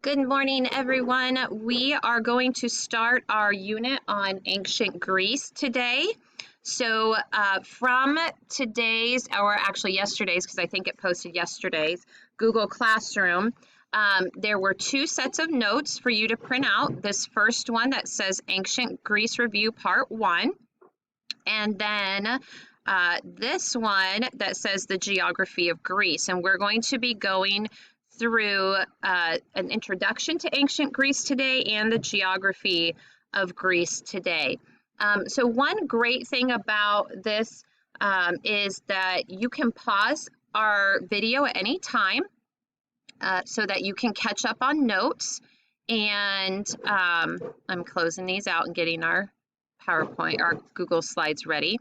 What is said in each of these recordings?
Good morning, everyone. We are going to start our unit on ancient Greece today. So from today's, or actually yesterday's, because I think it posted yesterday's, Google Classroom, there were two sets of notes for you to print out. This first one that says Ancient Greece Review Part 1, and then this one that says the Geography of Greece. And we're going to be going through an introduction to ancient Greece today and the geography of Greece today. So one great thing about this is that you can pause our video at any time so that you can catch up on notes. And I'm closing these out and getting our PowerPoint, our Google Slides ready.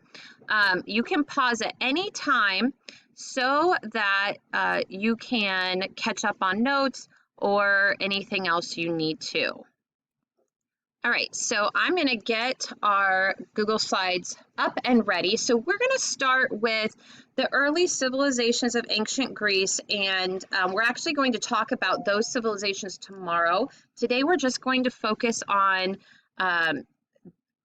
You can pause at any time so that you can catch up on notes or anything else you need to. All right, so I'm going to get our Google Slides up and ready. So we're going to start with the early civilizations of ancient Greece, and we're actually going to talk about those civilizations tomorrow. Today we're just going to focus on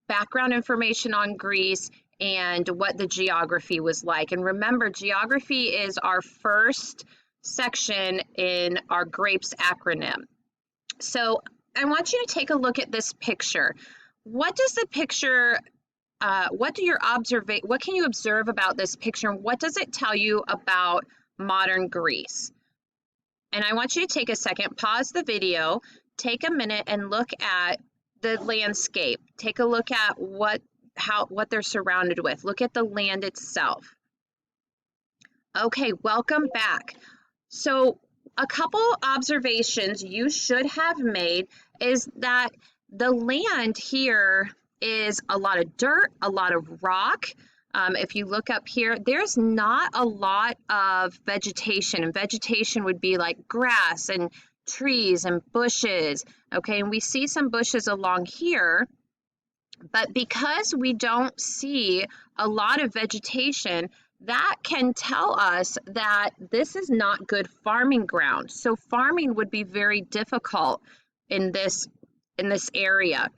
background information on Greece and what the geography was like. And remember, geography is our first section in our GRAPES acronym. So I want you to take a look at this picture. What does the picture, what can you observe about this picture, and what does it tell you about modern Greece? And I want you to take a second, pause the video, take a minute and look at the landscape. Take a look at what they're surrounded with. Look at the land itself. Okay, welcome back. So a couple observations you should have made is that the land here is a lot of dirt, a lot of rock. If you look up here, there's not a lot of vegetation, and vegetation would be like grass and trees and bushes. Okay, and we see some bushes along here, but because we don't see a lot of vegetation, that can tell us that this is not good farming ground. So farming would be very difficult in this area.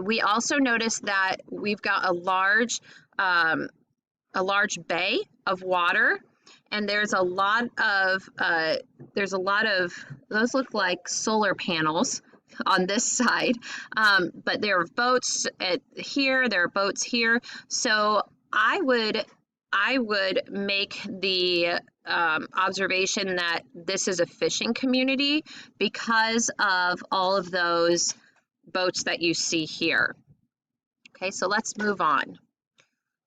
We also notice that we've got a large bay of water, and there's a lot of those look like solar panels on this side, but there are boats here, there are boats here. So I would make the observation that this is a fishing community because of all of those boats that you see here. Okay, so let's move on.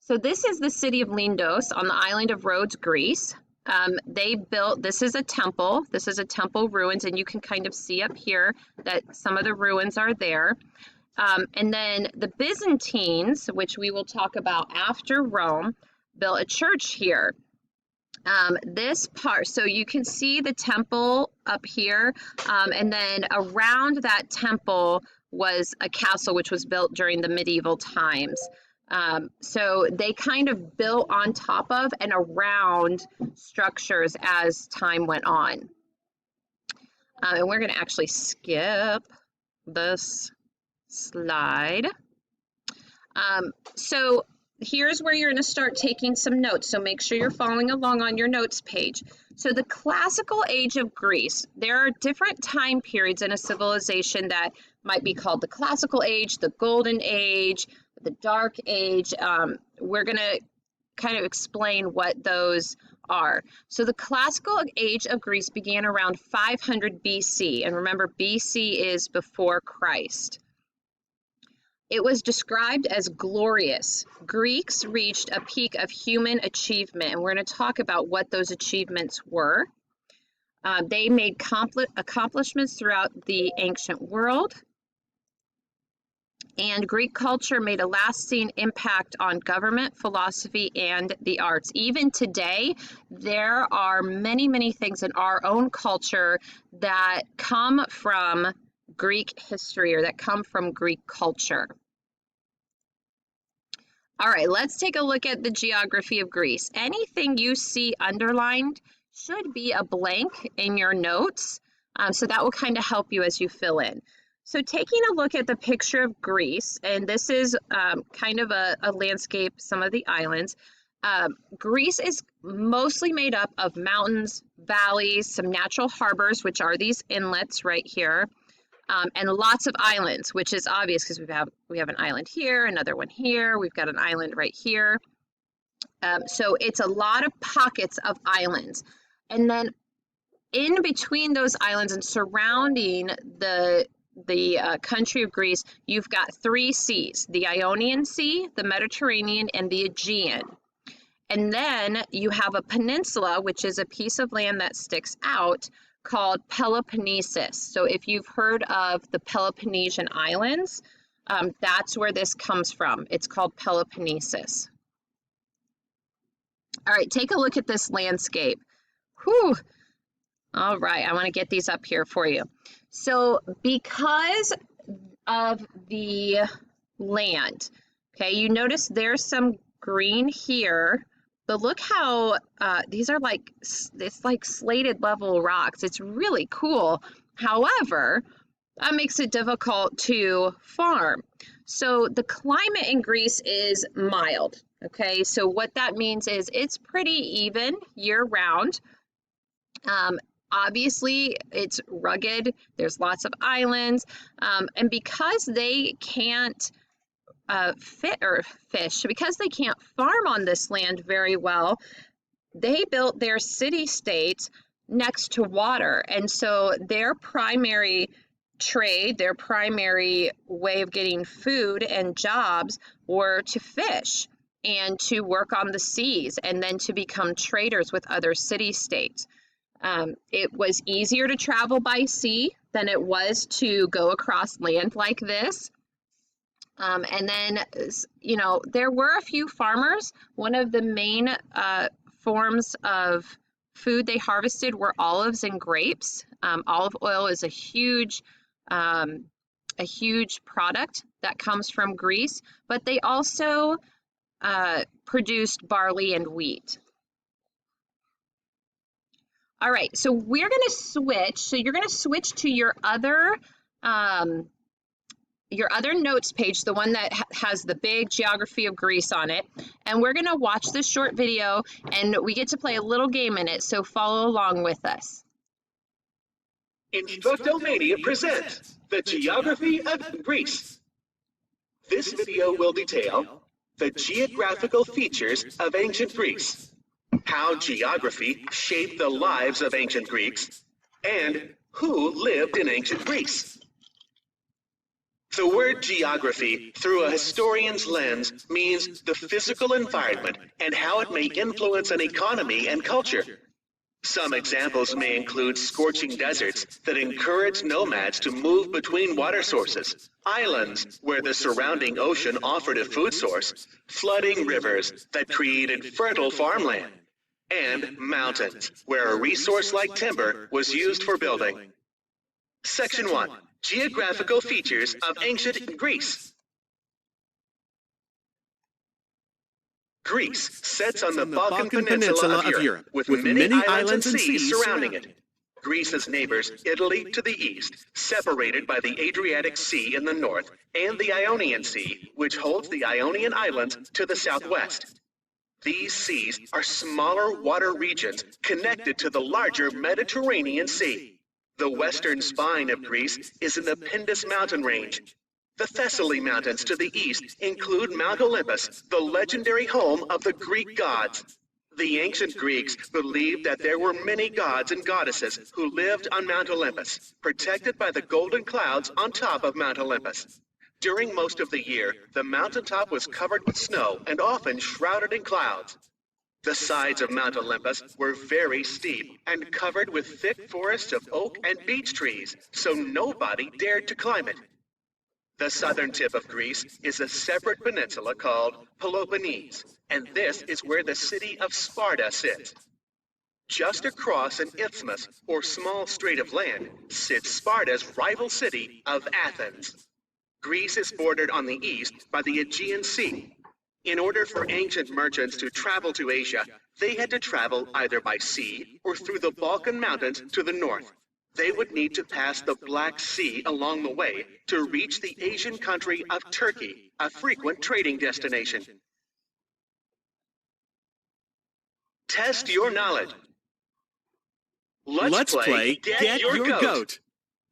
So this is the city of Lindos on the island of Rhodes, Greece. This is a temple ruins, and you can kind of see up here that some of the ruins are there. And then the Byzantines, which we will talk about after Rome, built a church here. This part, so you can see the temple up here, and then around that temple was a castle which was built during the medieval times. So they kind of built on top of and around structures as time went on. And we're going to actually skip this slide. So here's where you're going to start taking some notes. So make sure you're following along on your notes page. So the classical age of Greece, there are different time periods in a civilization that might be called the classical age, the golden age, the dark age. We're going to kind of explain what those are. So the classical age of Greece began around 500 BC. And remember, BC is before Christ. It was described as glorious. Greeks reached a peak of human achievement, and we're going to talk about what those achievements were. They made accomplishments throughout the ancient world, and Greek culture made a lasting impact on government, philosophy, and the arts. Even today, there are many, many things in our own culture that come from Greek history or that come from Greek culture. All right, let's take a look at the geography of Greece. Anything you see underlined should be a blank in your notes. So that will kind of help you as you fill in. So taking a look at the picture of Greece, and this is kind of a landscape, some of the islands. Greece is mostly made up of mountains, valleys, some natural harbors, which are these inlets right here, and lots of islands, which is obvious because we have an island here, another one here, we've got an island right here. So it's a lot of pockets of islands. And then in between those islands and surrounding the country of Greece, you've got 3 seas, the Ionian Sea, the Mediterranean, and the Aegean. And then you have a peninsula, which is a piece of land that sticks out called Peloponnesus. So if you've heard of the Peloponnesian Islands, that's where this comes from. It's called Peloponnesus. All right, take a look at this landscape. Whew. All right, I want to get these up here for you. So because of the land, okay, you notice there's some green here, but look how these are like, it's like slated level rocks. It's really cool. However, that makes it difficult to farm. So the climate in Greece is mild, okay? So what that means is it's pretty even year round. Obviously, it's rugged. There's lots of islands. And because they can't fish, because they can't farm on this land very well, they built their city-states next to water. And so their primary trade, their primary way of getting food and jobs were to fish and to work on the seas and then to become traders with other city-states. It was easier to travel by sea than it was to go across land like this. And then, you know, there were a few farmers. One of the main forms of food they harvested were olives and grapes. Olive oil is a huge product that comes from Greece, but they also produced barley and wheat. All right, so we're going to switch. So you're going to switch to your other notes page, the one that has the big geography of Greece on it. And we're going to watch this short video, and we get to play a little game in it, so follow along with us. Instructomania presents the Geography of Greece. This video will detail the geographical features of ancient Greece, how geography shaped the lives of ancient Greeks, and who lived in ancient Greece. The word geography, through a historian's lens, means the physical environment and how it may influence an economy and culture. Some examples may include scorching deserts that encourage nomads to move between water sources, islands where the surrounding ocean offered a food source, flooding rivers that created fertile farmland, and mountains where a resource like timber was used for building. Section 1. Geographical features of ancient Greece. Greece sits on the Balkan Peninsula of Europe, with many islands and seas surrounding it. Greece's neighbors, Italy to the east, separated by the Adriatic Sea in the north, and the Ionian Sea, which holds the Ionian Islands, to the southwest. These seas are smaller water regions connected to the larger Mediterranean Sea. The western spine of Greece is an Pindus mountain range. The Thessaly Mountains to the east include Mount Olympus, the legendary home of the Greek gods. The ancient Greeks believed that there were many gods and goddesses who lived on Mount Olympus, protected by the golden clouds on top of Mount Olympus. During most of the year, the mountaintop was covered with snow and often shrouded in clouds. The sides of Mount Olympus were very steep and covered with thick forests of oak and beech trees, so nobody dared to climb it. The southern tip of Greece is a separate peninsula called Peloponnese, and this is where the city of Sparta sits. Just across an isthmus, or small strait of land, sits Sparta's rival city of Athens. Greece is bordered on the east by the Aegean Sea. In order for ancient merchants to travel to Asia, they had to travel either by sea or through the Balkan Mountains to the north. They would need to pass the Black Sea along the way to reach the Asian country of Turkey, a frequent trading destination. Test your knowledge. Let's play Get Your Goat.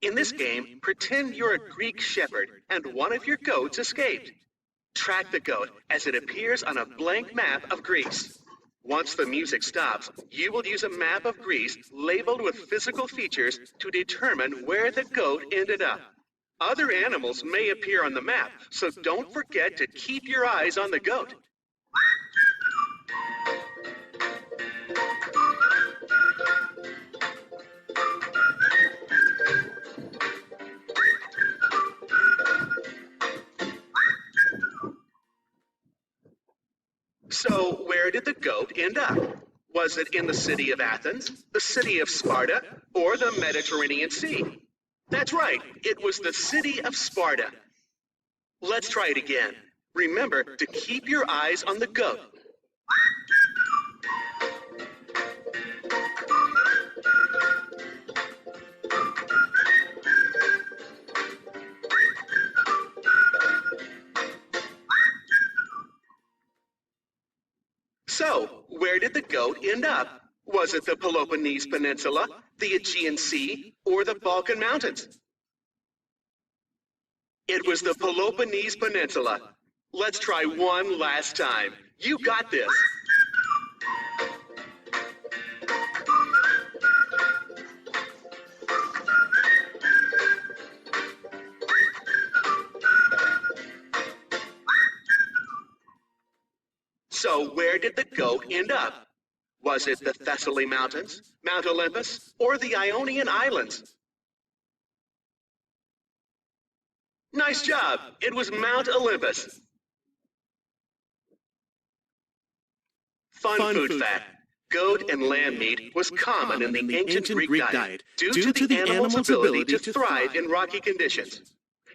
In this game, pretend you're a Greek shepherd and one of your goats escaped. Track the goat as it appears on a blank map of Greece. Once the music stops, you will use a map of Greece labeled with physical features to determine where the goat ended up. Other animals may appear on the map, so don't forget to keep your eyes on the goat. So, where did the goat end up? Was it in the city of Athens, the city of Sparta, or the Mediterranean Sea? That's right, it was the city of Sparta. Let's try it again. Remember to keep your eyes on the goat. So, where did the goat end up? Was it the Peloponnese Peninsula, the Aegean Sea, or the Balkan Mountains? It was the Peloponnese Peninsula. Let's try one last time. You got this. So where did the goat end up? Was it the Thessaly Mountains, Mount Olympus, or the Ionian Islands? Nice job! It was Mount Olympus. Fun food fact. Goat and lamb meat was common in the ancient Greek diet due to the animal's ability to thrive in rocky conditions.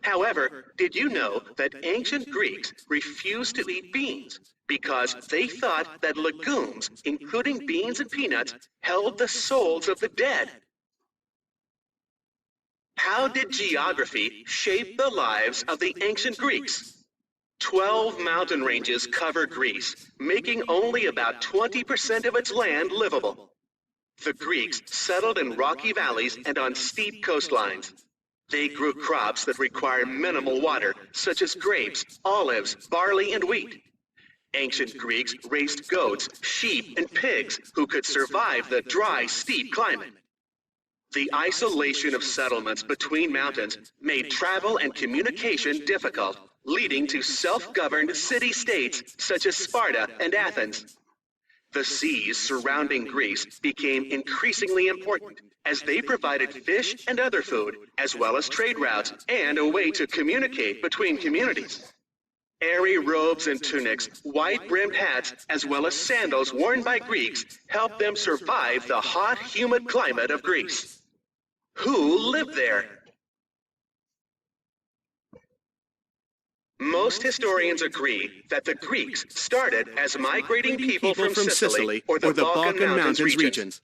However, did you know that ancient Greeks refused to eat beans because they thought that legumes, including beans and peanuts, held the souls of the dead? How did geography shape the lives of the ancient Greeks? 12 mountain ranges cover Greece, making only about 20% of its land livable. The Greeks settled in rocky valleys and on steep coastlines. They grew crops that require minimal water, such as grapes, olives, barley, and wheat. Ancient Greeks raised goats, sheep, and pigs who could survive the dry, steep climate. The isolation of settlements between mountains made travel and communication difficult, leading to self-governed city-states such as Sparta and Athens. The seas surrounding Greece became increasingly important as they provided fish and other food, as well as trade routes and a way to communicate between communities. Airy robes and tunics, wide-brimmed hats, as well as sandals worn by Greeks helped them survive the hot, humid climate of Greece. Who lived there? Most historians agree that the Greeks started as migrating people from Sicily or the Balkan Mountains regions.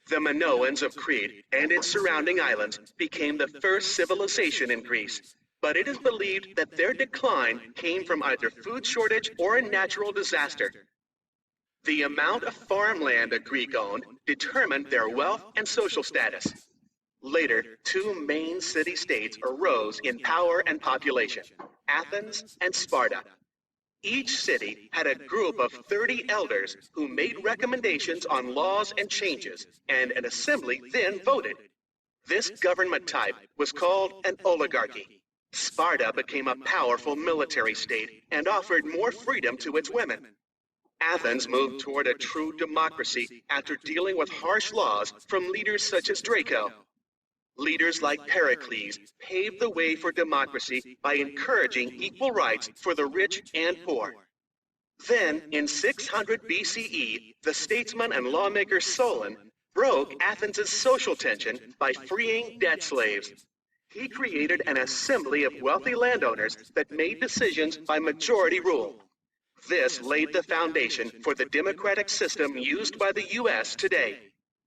The Minoans of Crete and its surrounding islands became the first civilization in Greece, but it is believed that their decline came from either food shortage or a natural disaster. The amount of farmland a Greek owned determined their wealth and social status. Later, two main city-states arose in power and population, Athens and Sparta. Each city had a group of 30 elders who made recommendations on laws and changes, and an assembly then voted. This government type was called an oligarchy. Sparta became a powerful military state and offered more freedom to its women. Athens moved toward a true democracy after dealing with harsh laws from leaders such as Draco. Leaders like Pericles paved the way for democracy by encouraging equal rights for the rich and poor. Then, in 600 BCE, the statesman and lawmaker Solon broke Athens' social tension by freeing debt slaves. He created an assembly of wealthy landowners that made decisions by majority rule. This laid the foundation for the democratic system used by the U.S. today.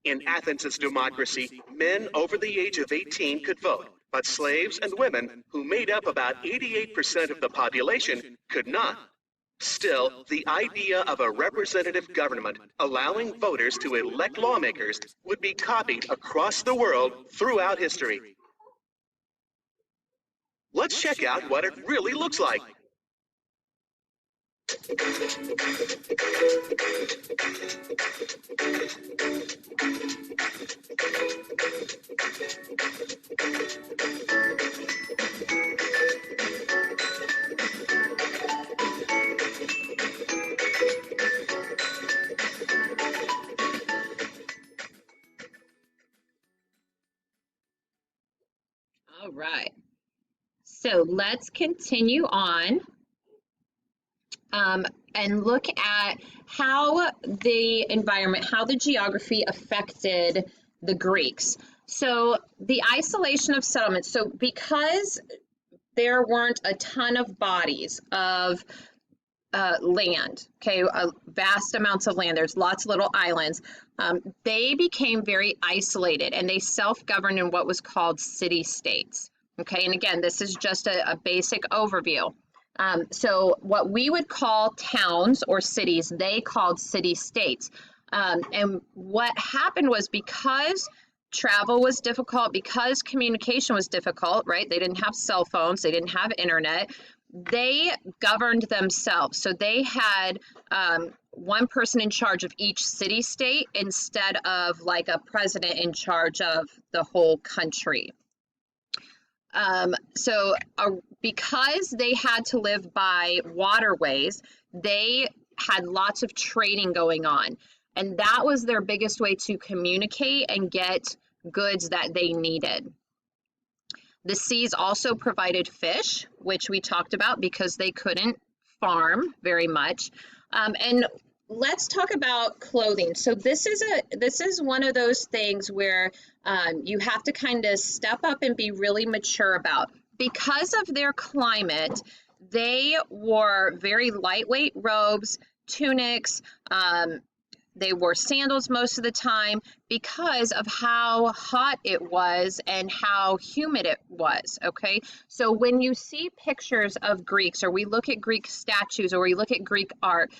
In Athens' democracy, men over the age of 18 could vote, but slaves and women, who made up about 88% of the population, could not. Still, the idea of a representative government allowing voters to elect lawmakers would be copied across the world throughout history. Let's check out what it really looks like. All right. So let's continue on and look at how the environment, how the geography affected the Greeks. So the isolation of settlements. So because there weren't a ton of bodies of land, okay, vast amounts of land, there's lots of little islands, they became very isolated and they self-governed in what was called city-states. Okay, and again, this is just a basic overview. So what we would call towns or cities, they called city-states. And what happened was because travel was difficult, because communication was difficult, right? They didn't have cell phones, they didn't have internet, they governed themselves. So they had one person in charge of each city-state instead of like a president in charge of the whole country. Because they had to live by waterways, they had lots of trading going on. And that was their biggest way to communicate and get goods that they needed. The seas also provided fish, which we talked about because they couldn't farm very much. And let's talk about clothing. So this is one of those things where you have to kind of step up and be really mature about. Because of their climate, they wore very lightweight robes, tunics, they wore sandals most of the time because of how hot it was and how humid it was, okay? So when you see pictures of Greeks, or we look at Greek statues, or we look at Greek art,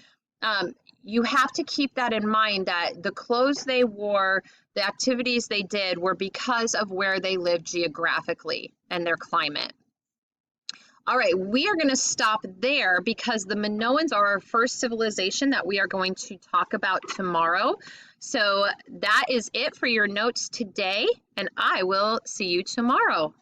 you have to keep that in mind, that the clothes they wore, the activities they did were because of where they lived geographically and their climate. All right, we are going to stop there because the Minoans are our first civilization that we are going to talk about tomorrow. So that is it for your notes today, and I will see you tomorrow.